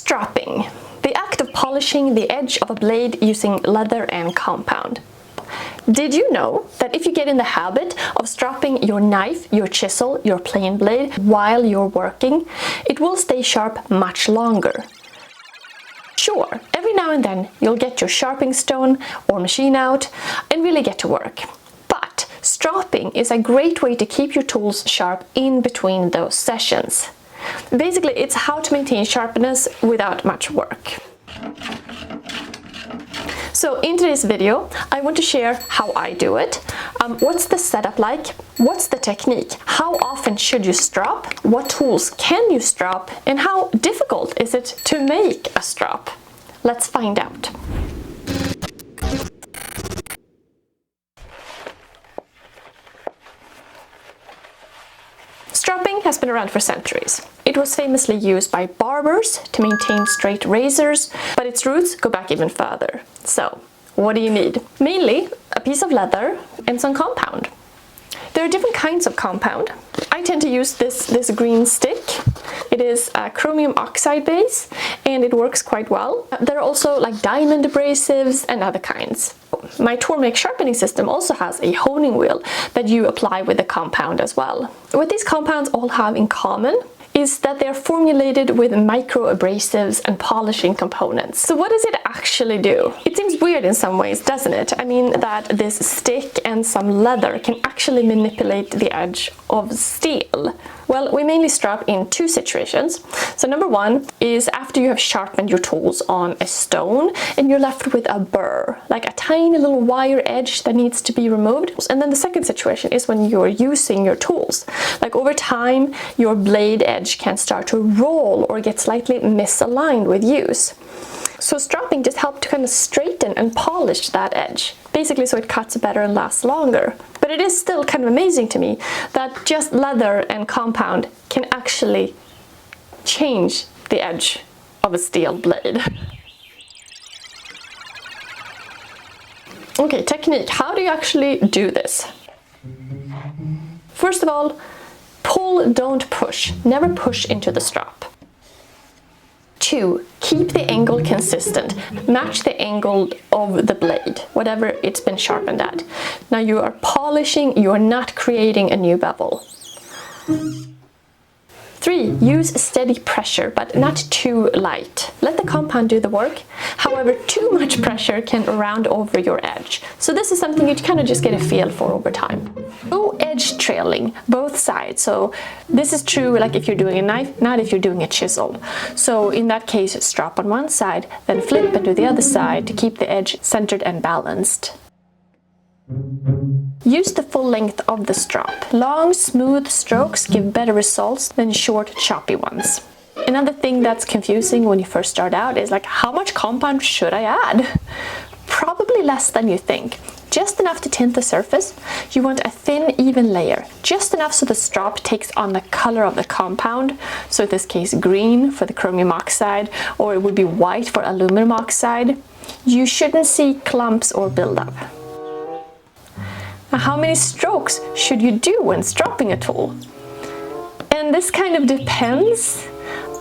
Stropping, the act of polishing the edge of a blade using leather and compound. Did you know that if you get in the habit of stropping your knife, your chisel, your plane blade while you're working, it will stay sharp much longer? Sure, every now and then you'll get your sharpening stone or machine out and really get to work. But stropping is a great way to keep your tools sharp in between those sessions. Basically, it's how to maintain sharpness without much work. So in today's video, I want to share how I do it. What's the setup like? What's the technique? How often should you strop? What tools can you strop? And how difficult is it to make a strop? Let's find out. Stropping has been around for centuries. It was famously used by barbers to maintain straight razors, but its roots go back even further. So, what do you need? Mainly a piece of leather and some compound. There are different kinds of compound. I tend to use this green stick. It is a chromium oxide base and it works quite well. There are also like diamond abrasives and other kinds. My Tormek sharpening system also has a honing wheel that you apply with the compound as well. What these compounds all have in common is that they're formulated with micro abrasives and polishing components. So what does it actually do? It seems weird in some ways, doesn't it? I mean that this stick and some leather can actually manipulate the edge of steel. Well, we mainly strop in two situations. So number one is after you have sharpened your tools on a stone and you're left with a burr, like a tiny little wire edge that needs to be removed. And then the second situation is when you're using your tools. Like over time, your blade edge can start to roll or get slightly misaligned with use. So stropping just helped to kind of straighten and polish that edge, basically so it cuts better and lasts longer. But it is still kind of amazing to me that just leather and compound can actually change the edge of a steel blade. Okay, technique. How do you actually do this? First of all, pull, don't push. Never push into the strop. 2. Keep the angle consistent. Match the angle of the blade, whatever it's been sharpened at. Now you are polishing, you are not creating a new bevel. 3. Use steady pressure, but not too light. Let the compound do the work. However, too much pressure can round over your edge. So this is something you kind of just get a feel for over time. Go edge trailing, both sides. So this is true like if you're doing a knife, not if you're doing a chisel. So in that case, strop on one side, then flip and do the other side to keep the edge centered and balanced. Use the full length of the strop. Long, smooth strokes give better results than short, choppy ones. Another thing that's confusing when you first start out is like, how much compound should I add? Probably less than you think. Just enough to tint the surface. You want a thin, even layer. Just enough so the strop takes on the color of the compound. So in this case, green for the chromium oxide, or it would be white for aluminum oxide. You shouldn't see clumps or buildup. Now, how many strokes should you do when stropping a tool? And this kind of depends,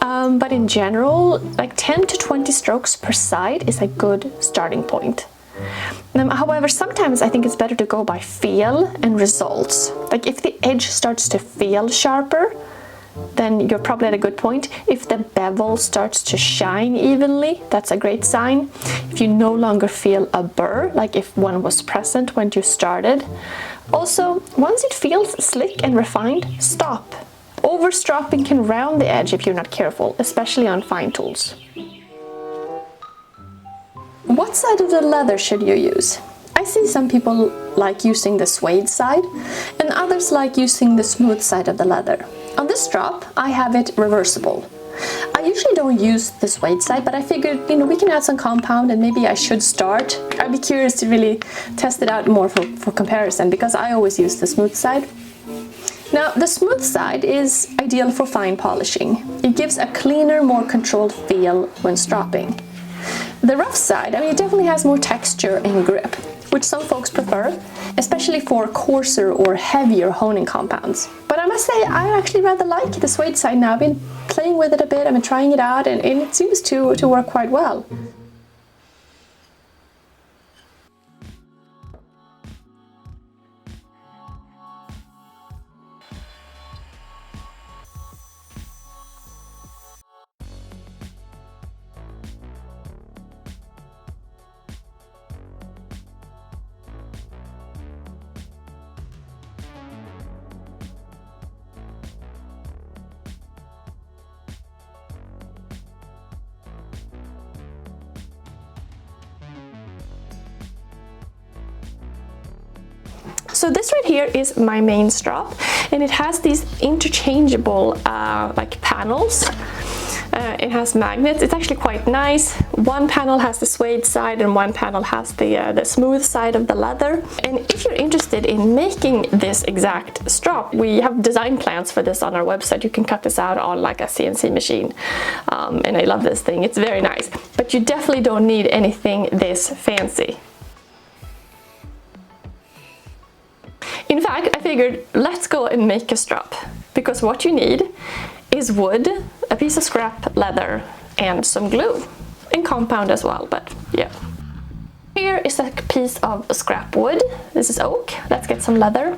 but in general, like 10 to 20 strokes per side is a good starting point. However, sometimes I think it's better to go by feel and results. Like if the edge starts to feel sharper, then you're probably at a good point. If the bevel starts to shine evenly, that's a great sign. If you no longer feel a burr, like if one was present when you started. Also, once it feels slick and refined, stop. Overstropping can round the edge if you're not careful, especially on fine tools. What side of the leather should you use? I see some people like using the suede side, and others like using the smooth side of the leather. On this strop, I have it reversible. I usually don't use the suede side, but I figured, we can add some compound and maybe I should start. I'd be curious to really test it out more for comparison, because I always use the smooth side. Now, the smooth side is ideal for fine polishing. It gives a cleaner, more controlled feel when stropping. The rough side, it definitely has more texture and grip. which some folks prefer, especially for coarser or heavier honing compounds. But I must say, I actually rather like the suede side now. I've been playing with it a bit, I've been trying it out, and it seems to work quite well. So this right here is my main strop, and it has these interchangeable like panels. It has magnets. It's actually quite nice. One panel has the suede side and one panel has the smooth side of the leather. And if you're interested in making this exact strop, we have design plans for this on our website. You can cut this out on like a CNC machine. And I love this thing. It's very nice. But you definitely don't need anything this fancy. In fact, I figured let's go and make a strop, because what you need is wood, a piece of scrap leather, and some glue, and compound as well, but yeah. Here is a piece of scrap wood. This is oak. Let's get some leather.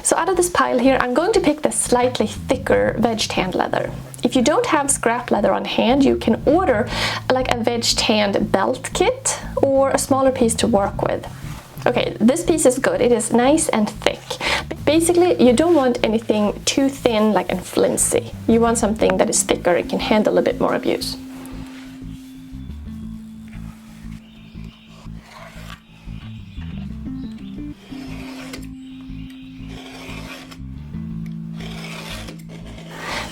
So out of this pile here, I'm going to pick the slightly thicker veg tanned leather. If you don't have scrap leather on hand, you can order like a veg tanned belt kit or a smaller piece to work with. Okay, this piece is good. It is nice and thick. Basically, you don't want anything too thin like and flimsy. You want something that is thicker and can handle a bit more abuse.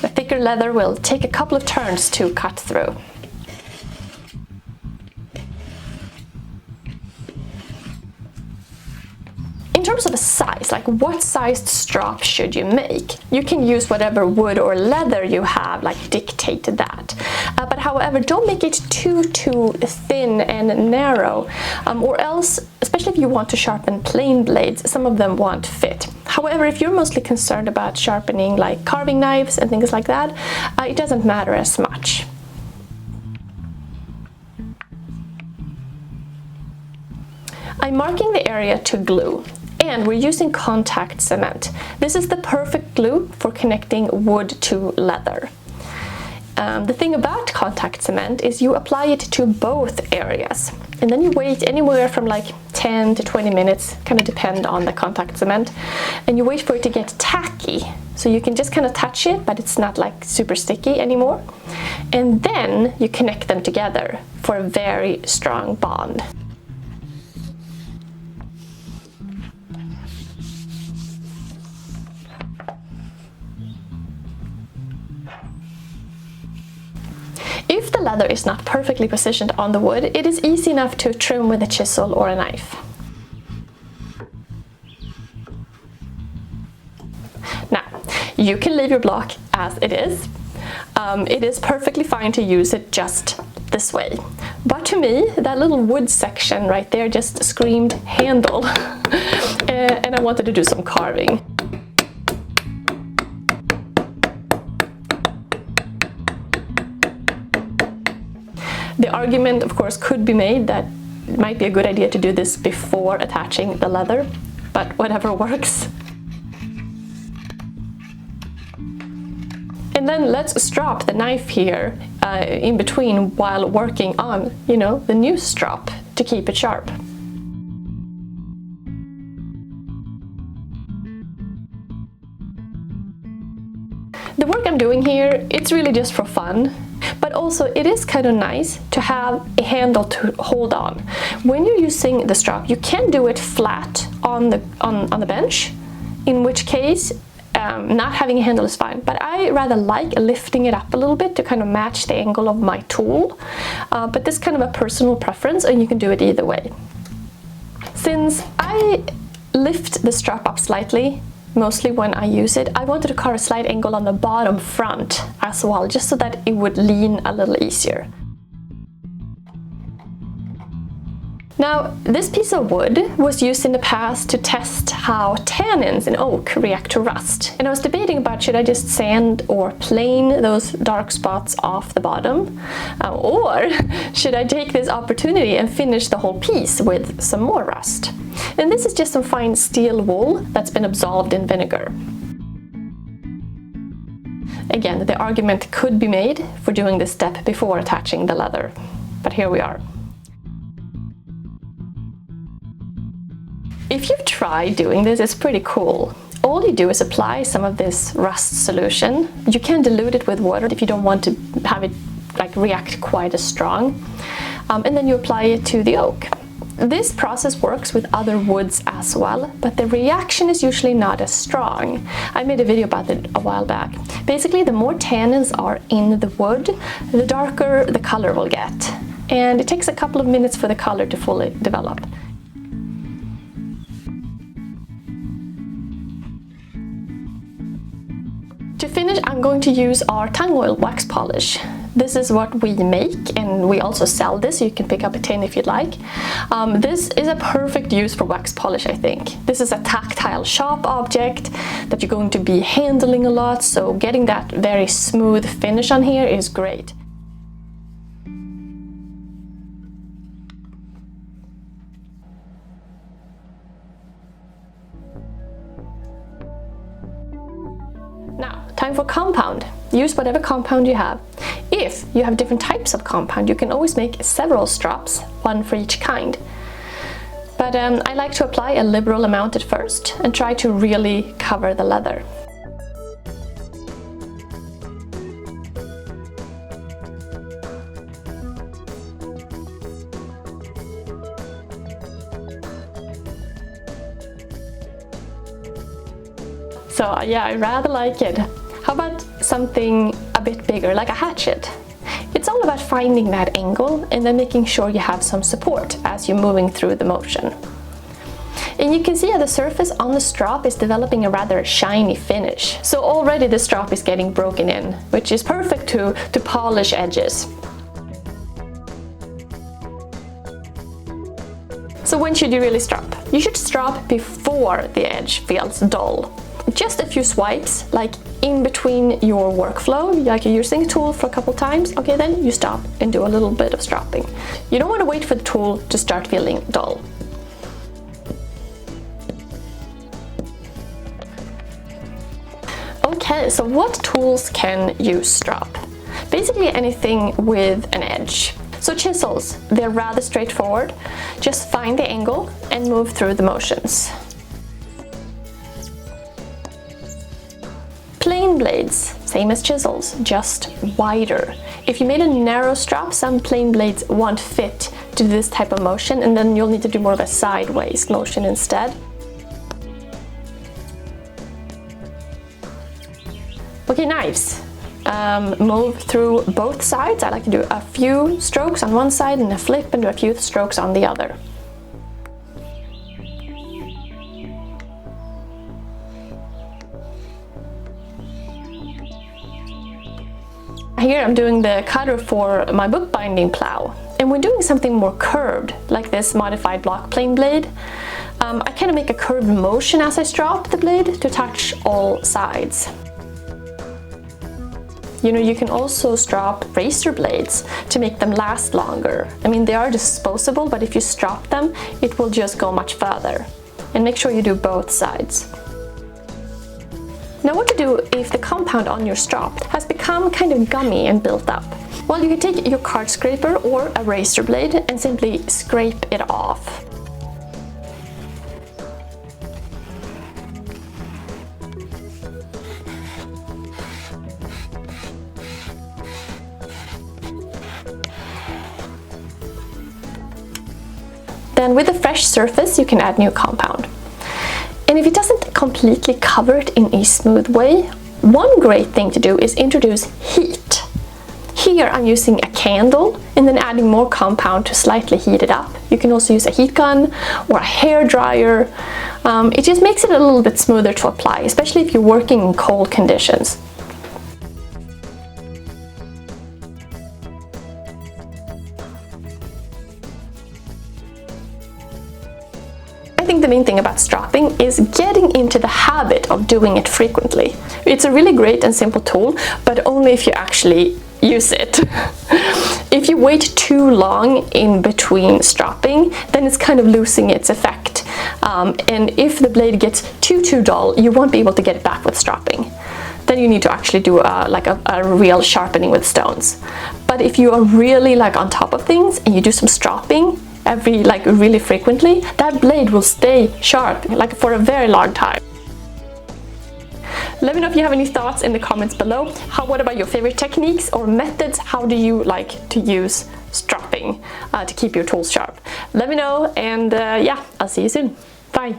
The thicker leather will take a couple of turns to cut through. In terms of a size, like what sized strop should you make? You can use whatever wood or leather you have, like dictate that. But however, don't make it too thin and narrow, or else, especially if you want to sharpen plain blades, some of them won't fit. However, if you're mostly concerned about sharpening like carving knives and things like that, it doesn't matter as much. I'm marking the area to glue. And we're using contact cement. This is the perfect glue for connecting wood to leather. The thing about contact cement is you apply it to both areas. And then you wait anywhere from like 10 to 20 minutes, kind of depend on the contact cement. And you wait for it to get tacky. So you can just kind of touch it, but it's not like super sticky anymore. And then you connect them together for a very strong bond. If the leather is not perfectly positioned on the wood, it is easy enough to trim with a chisel or a knife. Now, you can leave your block as it is. It is perfectly fine to use it just this way. But to me, that little wood section right there just screamed handle. And I wanted to do some carving. The argument, of course, could be made that it might be a good idea to do this before attaching the leather, but whatever works. And then let's strop the knife here in between while working on, the new strop to keep it sharp. The work I'm doing here, it's really just for fun. But also it is kind of nice to have a handle to hold on. When you're using the strop, you can do it flat on the bench, in which case not having a handle is fine. But I rather like lifting it up a little bit to kind of match the angle of my tool. But this is kind of a personal preference, and you can do it either way. Since I lift the strap up slightly, mostly when I use it, I wanted to carve a slight angle on the bottom front as well, just so that it would lean a little easier. Now, this piece of wood was used in the past to test how tannins in oak react to rust. And I was debating about should I just sand or plane those dark spots off the bottom, or should I take this opportunity and finish the whole piece with some more rust. And this is just some fine steel wool that's been absolved in vinegar. Again, the argument could be made for doing this step before attaching the leather, but here we are. If you've tried doing this, it's pretty cool. All you do is apply some of this rust solution. You can dilute it with water if you don't want to have it react quite as strong. And then you apply it to the oak. This process works with other woods as well, but the reaction is usually not as strong. I made a video about it a while back. Basically, the more tannins are in the wood, the darker the color will get. And it takes a couple of minutes for the color to fully develop. To finish, I'm going to use our tung oil wax polish. This is what we make, and we also sell this, so you can pick up a tin if you'd like. This is a perfect use for wax polish, I think. This is a tactile sharp object that you're going to be handling a lot, so getting that very smooth finish on here is great. Now, time for compound. Use whatever compound you have. If you have different types of compound, you can always make several strops, one for each kind. But I like to apply a liberal amount at first and try to really cover the leather. So yeah, I rather like it. How about something a bit bigger, like a hatchet? It's all about finding that angle and then making sure you have some support as you're moving through the motion. And you can see how the surface on the strop is developing a rather shiny finish. So already the strop is getting broken in, which is perfect to polish edges. So when should you really strop? You should strop before the edge feels dull. Just a few swipes, like in between your workflow, like you're using a tool for a couple times, okay, then you stop and do a little bit of stropping. You don't want to wait for the tool to start feeling dull. Okay, so what tools can you strop? Basically anything with an edge. So chisels, they're rather straightforward. Just find the angle and move through the motions. Plain blades, same as chisels, just wider. If you made a narrow strop, some plain blades won't fit to this type of motion, and then you'll need to do more of a sideways motion instead. Okay, knives. Move through both sides. I like to do a few strokes on one side and a flip and do a few strokes on the other. Here I'm doing the cutter for my bookbinding plow, and when doing something more curved, like this modified block plane blade, I kind of make a curved motion as I strop the blade to touch all sides. You know, you can also strop razor blades to make them last longer. I mean, they are disposable, but if you strop them, it will just go much further. And make sure you do both sides. Now, what to do if the compound on your strop has become kind of gummy and built up? Well, you can take your card scraper or a razor blade and simply scrape it off. Then with a fresh surface, you can add new compound. And if it doesn't completely cover it in a smooth way, one great thing to do is introduce heat. Here I'm using a candle and then adding more compound to slightly heat it up. You can also use a heat gun or a hair dryer. It just makes it a little bit smoother to apply, especially if you're working in cold conditions. think the main thing about stropping is getting into the habit of doing it frequently. It's a really great and simple tool, but only if you actually use it. If you wait too long in between stropping, then it's kind of losing its effect. And if the blade gets too dull, you won't be able to get it back with stropping. Then you need to actually do a real sharpening with stones. But if you are really like on top of things and you do some stropping really frequently, that blade will stay sharp like for a very long time. Let me know if you have any thoughts in the comments below. What about your favorite techniques or methods? How do you like to use stropping to keep your tools sharp? Let me know, and yeah, I'll see you soon. Bye!